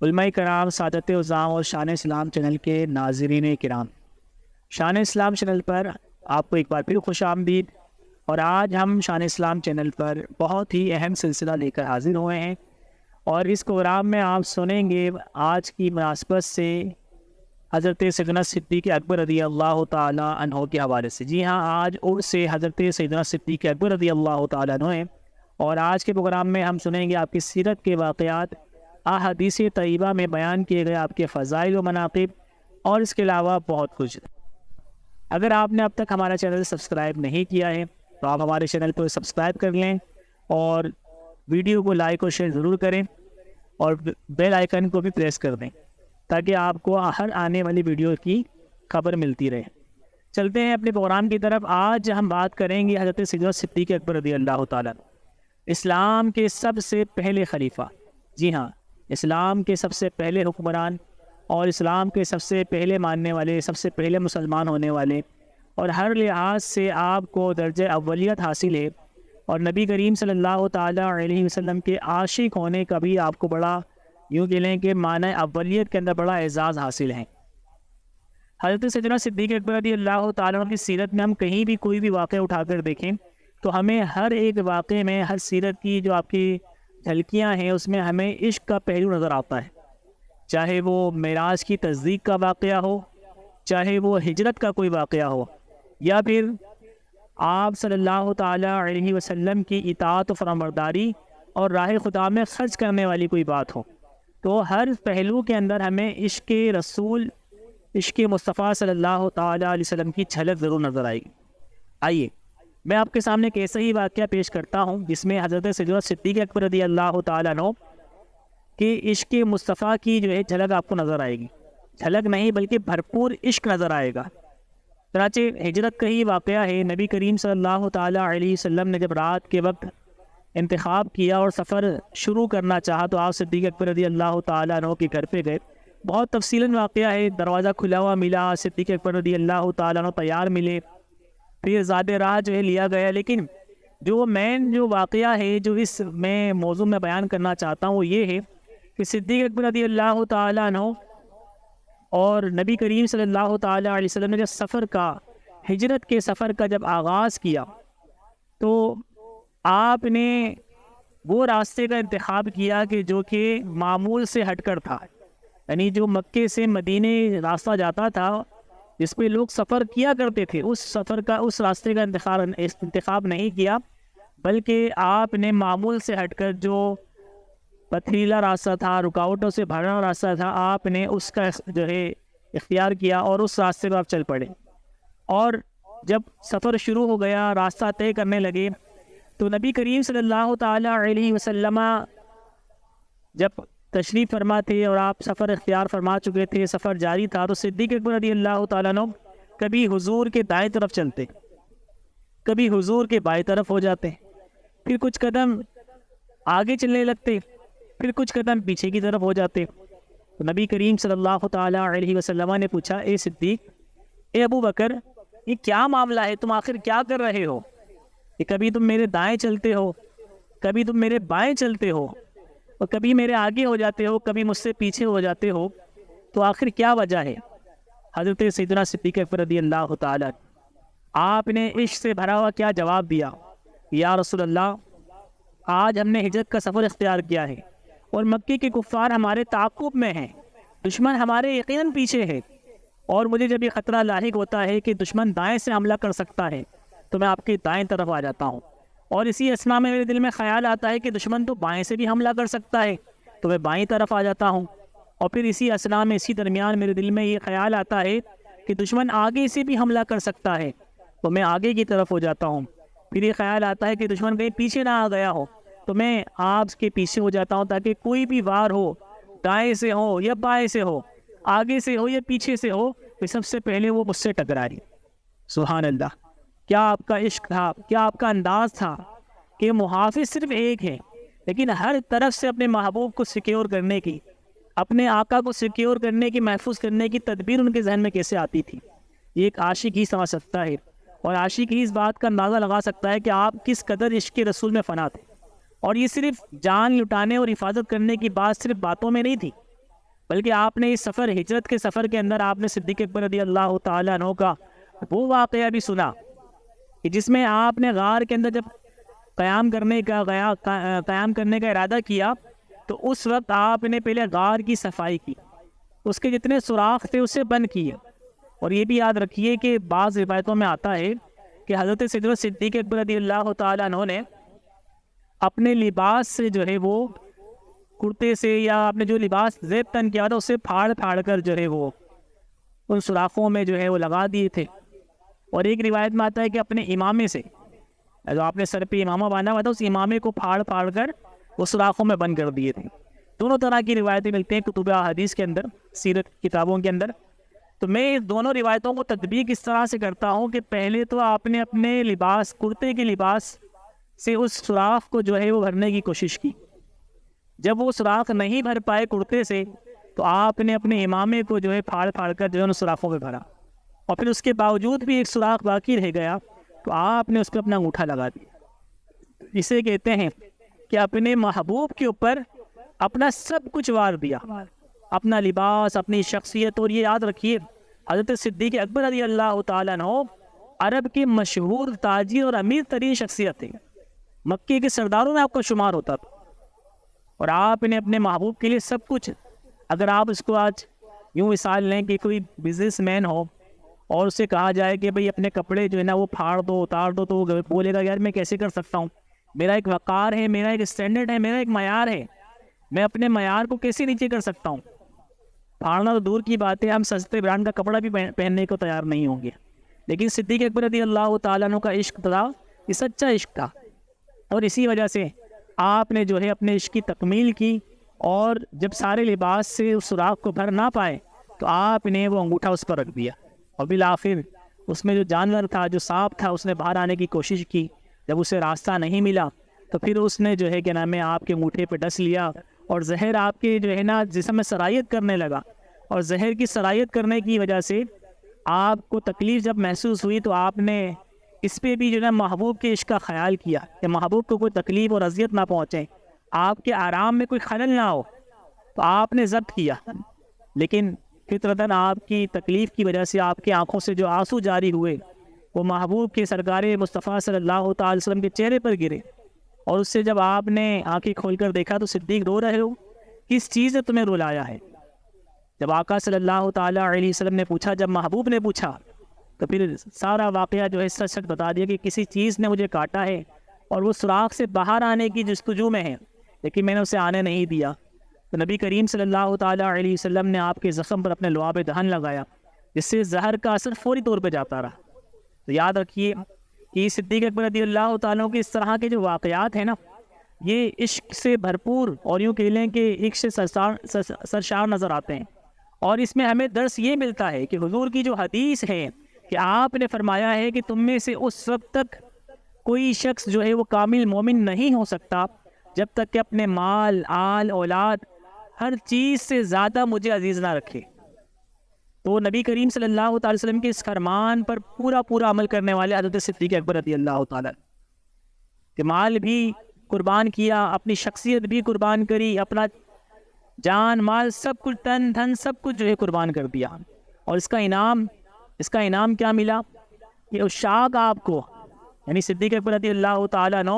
علماء کرام، سعادت عظام اور شان اسلام چینل کے ناظرین کرام، شان اسلام چینل پر آپ کو ایک بار پھر خوش آمدید۔ اور آج ہم شان اسلام چینل پر بہت ہی اہم سلسلہ لے کر حاضر ہوئے ہیں، اور اس پروگرام میں آپ سنیں گے آج کی مناسبت سے حضرت سیدنا صدیق اکبر رضی اللہ تعالیٰ عنہ کے حوالے سے۔ جی ہاں، آج عرس سے حضرت سیدنا صدیق اکبر رضی اللہ تعالیٰ عنہ ہے، اور آج کے پروگرام میں ہم سنیں گے آپ کی سیرت کے واقعات، احادیث طیبہ میں بیان کیے گئے آپ کے فضائل و مناقب، اور اس کے علاوہ بہت کچھ۔ اگر آپ نے اب تک ہمارا چینل سبسکرائب نہیں کیا ہے تو آپ ہمارے چینل کو سبسکرائب کر لیں، اور ویڈیو کو لائک اور شیئر ضرور کریں، اور بیل آئیکن کو بھی پریس کر دیں تاکہ آپ کو ہر آنے والی ویڈیو کی خبر ملتی رہے۔ چلتے ہیں اپنے پروگرام کی طرف۔ آج ہم بات کریں گے حضرت سیدنا صدیق اکبر رضی اللہ تعالیٰ، اسلام کے سب سے پہلے خلیفہ۔ جی ہاں، اسلام کے سب سے پہلے حکمران، اور اسلام کے سب سے پہلے ماننے والے، سب سے پہلے مسلمان ہونے والے، اور ہر لحاظ سے آپ کو درجہ اولیت حاصل ہے، اور نبی کریم صلی اللہ تعالیٰ علیہ وسلم کے عاشق ہونے کا بھی آپ کو بڑا، یوں کہ لیں کہ معنی اولیت کے اندر بڑا اعزاز حاصل ہے۔ حضرت سیدنا صدیق اکبر رضی اللہ تعالیٰ عنہ کی سیرت میں ہم کہیں بھی کوئی بھی واقعہ اٹھا کر دیکھیں تو ہمیں ہر ایک واقعے میں، ہر سیرت کی جو آپ کی جھلکیاں ہیں اس میں ہمیں عشق کا پہلو نظر آتا ہے، چاہے وہ معراج کی تصدیق کا واقعہ ہو، چاہے وہ ہجرت کا کوئی واقعہ ہو، یا پھر آپ صلی اللہ تعالیٰ علیہ وسلم کی اطاعت و فرمانبرداری اور راہ خدا میں خرچ کرنے والی کوئی بات ہو۔ تو ہر پہلو کے اندر ہمیں عشق رسول، عشق مصطفیٰ صلی اللہ تعالیٰ علیہ وسلم کی جھلک ضرور نظر آئے گی۔ آئیے میں آپ کے سامنے ایک ایسا ہی واقعہ پیش کرتا ہوں جس میں حضرت سیدنا صدیق اکبر رضی اللہ تعالیٰ عنہ کہ عشق مصطفیٰ کی جو ہے جھلک آپ کو نظر آئے گی۔ جھلک نہیں بلکہ بھرپور عشق نظر آئے گا۔ چنانچہ ہجرت کا ہی واقعہ ہے۔ نبی کریم صلی اللہ تعالیٰ علیہ وسلم نے جب رات کے وقت انتخاب کیا اور سفر شروع کرنا چاہا تو آپ صدیق اکبر رضی اللہ تعالیٰ عنہ کے گھر پہ گئے۔ بہت تفصیلاً واقعہ ہے۔ دروازہ کھلا ہوا ملا، صدیق اکبر رضی اللہ تعالیٰ عنہ تیار ملے، پھر زیادہ راہ جو ہے لیا گیا۔ لیکن جو مین جو واقعہ ہے جو اس میں موضوع میں بیان کرنا چاہتا ہوں وہ یہ ہے کہ صدیق اکبر رضی اللہ تعالیٰ عنہ اور نبی کریم صلی اللہ تعالیٰ علیہ وسلم نے جب سفر کا، ہجرت کے سفر کا جب آغاز کیا تو آپ نے وہ راستے کا انتخاب کیا کہ جو کہ معمول سے ہٹ کر تھا، یعنی جو مکے سے مدینے راستہ جاتا تھا جس پہ لوگ سفر کیا کرتے تھے، اس سفر کا، اس راستے کا انتخاب نہیں کیا، بلکہ آپ نے معمول سے ہٹ کر جو پتھریلا راستہ تھا، رکاوٹوں سے بھرا راستہ تھا، آپ نے اس کا جو ہے اختیار کیا اور اس راستے پر آپ چل پڑے۔ اور جب سفر شروع ہو گیا، راستہ طے کرنے لگے، تو نبی کریم صلی اللہ تعالیٰ علیہ وسلم جب تشریف فرما تھے اور آپ سفر اختیار فرما چکے تھے، سفر جاری تھا، تو صدیق اکبر رضی اللہ تعالیٰ عنہ کبھی حضور کے دائیں طرف چلتے، کبھی حضور کے بائیں طرف ہو جاتے، پھر کچھ قدم آگے چلنے لگتے، پھر کچھ قدم پیچھے کی طرف ہو جاتے۔ تو نبی کریم صلی اللہ تعالیٰ علیہ وسلم نے پوچھا، اے صدیق، اے ابو بکر، یہ کیا معاملہ ہے؟ تم آخر کیا کر رہے ہو؟ کہ کبھی تم میرے دائیں چلتے ہو، کبھی تم میرے بائیں چلتے ہو، اور کبھی میرے آگے ہو جاتے ہو، کبھی مجھ سے پیچھے ہو جاتے ہو، تو آخر کیا وجہ ہے؟ حضرت سیدنا صدیق اکبر رضی اللہ تعالیٰ، آپ نے عشق سے بھرا ہوا کیا جواب دیا؟ یا رسول اللہ، آج ہم نے ہجرت کا سفر اختیار کیا ہے اور مکے کے کفار ہمارے تعاقب میں ہیں، دشمن ہمارے یقیناً پیچھے ہے، اور مجھے جب یہ خطرہ لاحق ہوتا ہے کہ دشمن دائیں سے حملہ کر سکتا ہے تو میں آپ کی دائیں طرف آ جاتا ہوں، اور اسی اثناء میں میرے دل میں خیال آتا ہے کہ دشمن تو بائیں سے بھی حملہ کر سکتا ہے تو میں بائیں طرف آ جاتا ہوں، اور پھر اسی اثناء میں، اسی درمیان میرے دل میں یہ خیال آتا ہے کہ دشمن آگے سے بھی حملہ کر سکتا ہے تو میں آگے کی طرف ہو جاتا ہوں، پھر یہ خیال آتا ہے کہ دشمن کہیں پیچھے نہ آ گیا ہو تو میں آپ کے پیچھے ہو جاتا ہوں، تاکہ کوئی بھی وار ہو، دائیں سے ہو یا بائیں سے ہو، آگے سے ہو یا پیچھے سے ہو، تو سب سے پہلے وہ مجھ سے ٹکرائے۔ سبحان اللہ، کیا آپ کا عشق تھا، کیا آپ کا انداز تھا کہ محافظ صرف ایک ہے، لیکن ہر طرف سے اپنے محبوب کو سیکیور کرنے کی، اپنے آقا کو سیکیور کرنے کی، محفوظ کرنے کی تدبیر ان کے ذہن میں کیسے آتی تھی؟ یہ ایک عاشق ہی سمجھ سکتا ہے، اور عاشق ہی اس بات کا اندازہ لگا سکتا ہے کہ آپ کس قدر عشق رسول میں فنا تھے۔ اور یہ صرف جان لٹانے اور حفاظت کرنے کی بات صرف باتوں میں نہیں تھی، بلکہ آپ نے اس سفر ہجرت کے سفر کے اندر آپ نے صدیق اکبر رضی اللہ تعالیٰ عنہ کا وہ واقعہ بھی سنا کہ جس میں آپ نے غار کے اندر جب قیام کرنے کا ارادہ کیا تو اس وقت آپ نے پہلے غار کی صفائی کی، اس کے جتنے سوراخ تھے اسے بند کیے. اور یہ بھی یاد رکھیے کہ بعض روایتوں میں آتا ہے کہ حضرت سیدنا صدیق اکبر رضی اللہ تعالیٰ عنہ نے اپنے لباس سے جو ہے وہ کرتے سے یا اپنے جو لباس زیب تن کیا تھا اسے پھاڑ کر جو ہے وہ ان سوراخوں میں جو ہے وہ لگا دیے تھے. اور ایک روایت میں آتا ہے کہ اپنے امامے سے، جو آپ نے سر پہ امامہ باندھا ہوا تھا، اس امامے کو پھاڑ کر وہ سوراخوں میں بند کر دیے تھے. دونوں طرح کی روایتیں ملتے ہیں کتب احادیث کے اندر، سیرت کتابوں کے اندر. تو میں دونوں روایتوں کو تطبیق اس طرح سے کرتا ہوں کہ پہلے تو آپ نے اپنے لباس، کرتے کے لباس سے اس سوراخ کو جو ہے وہ بھرنے کی کوشش کی. جب وہ سوراخ نہیں بھر پائے کرتے سے تو آپ نے اپنے امامے کو جو ہے پھاڑ کر جو ہے ان سوراخوں پہ بھرا، اور پھر اس کے باوجود بھی ایک سوراخ باقی رہ گیا تو آپ نے اس پہ اپنا انگوٹھا لگا دیا. اسے کہتے ہیں کہ اپنے محبوب کے اوپر اپنا سب کچھ وار دیا، اپنا لباس، اپنی شخصیت. اور یہ یاد رکھیے حضرت صدیق اکبر رضی اللہ تعالیٰ عنہ عرب کے مشہور تاجر اور امیر ترین شخصیت تھے، مکے کے سرداروں میں آپ کا شمار ہوتا تھا. اور آپ نے اپنے محبوب کے لیے سب کچھ، اگر آپ اس کو آج یوں مثال لیں کہ کوئی بزنس مین ہو اور اسے کہا جائے کہ بھئی اپنے کپڑے جو ہے نا وہ پھاڑ دو، اتار دو، تو وہ بولے گا یار میں کیسے کر سکتا ہوں، میرا ایک وقار ہے، میرا ایک اسٹینڈرڈ ہے، میرا ایک معیار ہے، میں اپنے معیار کو کیسے نیچے کر سکتا ہوں. پھاڑنا تو دور کی بات ہے، ہم سستے برانڈ کا کپڑا بھی پہننے کو تیار نہیں ہوں گے. لیکن صدیق اکبر رضی اللہ تعالیٰ عنہ کا عشق تھا، یہ سچا عشق تھا، اور اسی وجہ سے آپ نے جو ہے اپنے عشق کی تکمیل کی. اور جب سارے لباس سے اس سوراخ کو بھر نہ پائے تو آپ نے وہ انگوٹھا اس پر رکھ دیا، اور بالآخر اس میں جو جانور تھا، جو سانپ تھا، اس نے باہر آنے کی کوشش کی. جب اسے راستہ نہیں ملا تو پھر اس نے جو ہے کہ نام ہے آپ کے انگوٹھے پہ ڈس لیا، اور زہر آپ کے جو ہے نا جسم میں سرایت کرنے لگا. اور زہر کی سرایت کرنے کی وجہ سے آپ کو تکلیف جب محسوس ہوئی تو آپ نے اس پہ بھی جو ہے نا محبوب کے عشق کا خیال کیا کہ محبوب کو کوئی تکلیف اور اذیت نہ پہنچے، آپ کے آرام میں کوئی خلل نہ ہو، تو آپ نے ضبط کیا. لیکن فطرتاً آپ کی تکلیف کی وجہ سے آپ کی آنکھوں سے جو آنسو جاری ہوئے وہ محبوب کے سرکار مصطفیٰ صلی اللہ تعالی وسلم کے چہرے پر گرے. اور اس سے جب آپ نے آنکھیں کھول کر دیکھا تو صدیق رو رہے ہو، کس چیز نے تمہیں رلایا ہے؟ جب آقا صلی اللہ تعالیٰ علیہ وسلم نے پوچھا، جب محبوب نے پوچھا، تو پھر سارا واقعہ جو ہے سچ سچ بتا دیا کہ کسی چیز نے مجھے کاٹا ہے اور وہ سوراخ سے باہر آنے کی جستجو میں ہے، لیکن میں نے اسے آنے نہیں دیا. تو نبی کریم صلی اللہ تعالیٰ علیہ وسلم نے آپ کے زخم پر اپنے لعاب دہن لگایا، جس سے زہر کا اثر فوری طور پہ جاتا رہا. تو یاد رکھیے کہ صدیق اکبر رضی اللہ تعالیٰ کے اس طرح کے جو واقعات ہیں نا، یہ عشق سے بھرپور اور یوں کہہ لیں کہ عشق سے سرشار نظر آتے ہیں. اور اس میں ہمیں درس یہ ملتا ہے کہ حضور کی جو حدیث ہے کہ آپ نے فرمایا ہے کہ تم میں سے اس وقت تک کوئی شخص جو ہے وہ کامل مومن نہیں ہو سکتا جب تک کہ اپنے مال، آل، اولاد، ہر چیز سے زیادہ مجھے عزیز نہ رکھے. تو نبی کریم صلی اللہ تعالی وسلم کے اس فرمان پر پورا عمل کرنے والے حضرت صدیق اکبر رضی اللہ تعالیٰ کہ مال بھی قربان کیا، اپنی شخصیت بھی قربان کری، اپنا جان، مال، سب کچھ، تن دھن، سب کچھ جو ہے قربان کر دیا. اور اس کا انعام کیا ملا؟ کہ عشاق آپ کو، یعنی صدیق اکبر رضی اللہ تعالیٰ عنہ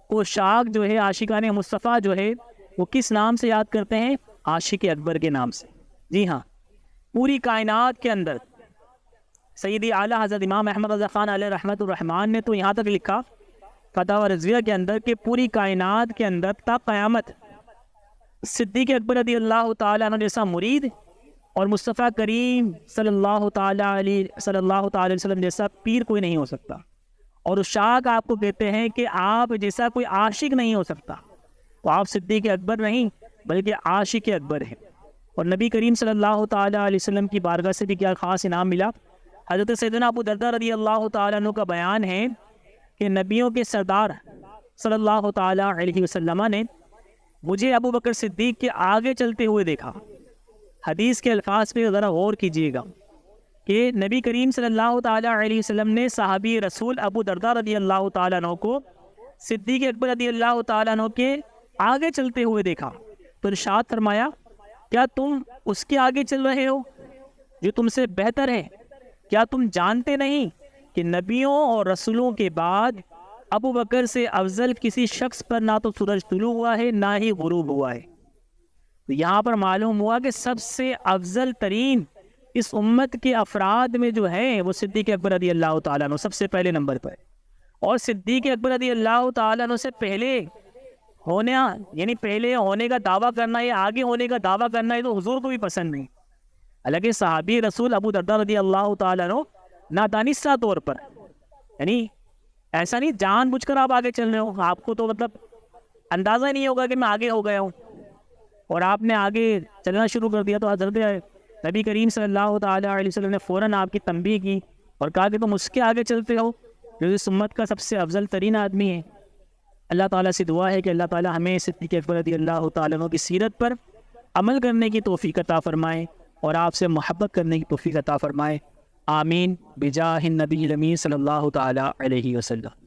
کو عشاق جو ہے، عاشقان مصطفیٰ جو ہے، وہ کس نام سے یاد کرتے ہیں؟ عاشق اکبر کے نام سے. جی ہاں، پوری کائنات کے اندر سیدی اعلیٰ حضرت امام احمد رضا خان علیہ رحمت الرحمن نے تو یہاں تک لکھا فتح و رضویہ کے اندر کہ پوری کائنات کے اندر تا قیامت صدیق اکبر رضی اللہ تعالیٰ عنہ جیسا مرید اور مصطفیٰ کریم صلی اللہ تعالیٰ علیہ وسلم جیسا پیر کوئی نہیں ہو سکتا. اور عشاق آپ کو کہتے ہیں کہ آپ جیسا کوئی عاشق نہیں ہو سکتا. تو آپ صدیق اکبر نہیں بلکہ عاشق اکبر ہیں. اور نبی کریم صلی اللہ تعالیٰ علیہ وسلم کی بارگاہ سے بھی کیا خاص انعام ملا؟ حضرت سیدنا ابو درداء رضی اللہ تعالیٰ عنہ کا بیان ہے کہ نبیوں کے سردار صلی اللہ تعالیٰ علیہ وسلم نے مجھے ابو بکر صدیق کے آگے چلتے ہوئے دیکھا. حدیث کے الفاظ پہ ذرا غور کیجیے گا کہ نبی کریم صلی اللہ تعالیٰ علیہ وسلم نے صحابی رسول ابو درداء رضی اللہ تعالیٰ عنہ کو صدیق اکبر رضی اللہ تعالیٰ عنہ کے آگے چلتے ہوئے دیکھا. تو ارشاد فرمایا کیا تم اس کے آگے چل رہے ہو جو تم سے بہتر ہے؟ کیا تم جانتے نہیں کہ نبیوں اور رسولوں کے بعد ابو بکر سے افضل کسی شخص پر نہ تو سورج طلوع ہوا ہے نہ ہی غروب ہوا ہے؟ تو یہاں پر معلوم ہوا کہ سب سے افضل ترین اس امت کے افراد میں جو ہے وہ صدیق اکبر رضی اللہ تعالیٰ عنہ سب سے پہلے نمبر پر ہے. اور صدیق اکبر رضی اللہ تعالیٰ عنہ سے پہلے ہونا یعنی پہلے ہونے کا دعویٰ کرنا یا آگے ہونے کا دعویٰ کرنا یہ تو حضور کو بھی پسند نہیں. حالانکہ صحابی رسول ابو درداء رضی اللہ تعالیٰ عنہ نادانستہ طور پر یعنی ایسا نہیں جان بوجھ کر آپ آگے چل رہے ہو, آپ کو تو مطلب اندازہ ہی نہیں ہوگا کہ میں آگے ہو گیا ہوں اور آپ نے آگے چلنا شروع کر دیا, تو حضرت نبی کریم صلی اللہ تعالیٰ علیہ وسلم نے فوراً آپ کی تنبیہ کی اور کہا کہ تم اس کے آگے چلتے ہو جو اس امت کا سب سے افضل ترین آدمی ہے. اللہ تعالیٰ سے دعا ہے کہ اللہ تعالیٰ ہمیں صدیق اکبر رضی اللہ تعالیٰ عنہ کی سیرت پر عمل کرنے کی توفیق عطا فرمائے اور آپ سے محبت کرنے کی توفیق عطا فرمائے. آمین بجاہ النبی الامین صلی اللہ تعالیٰ علیہ وسلم.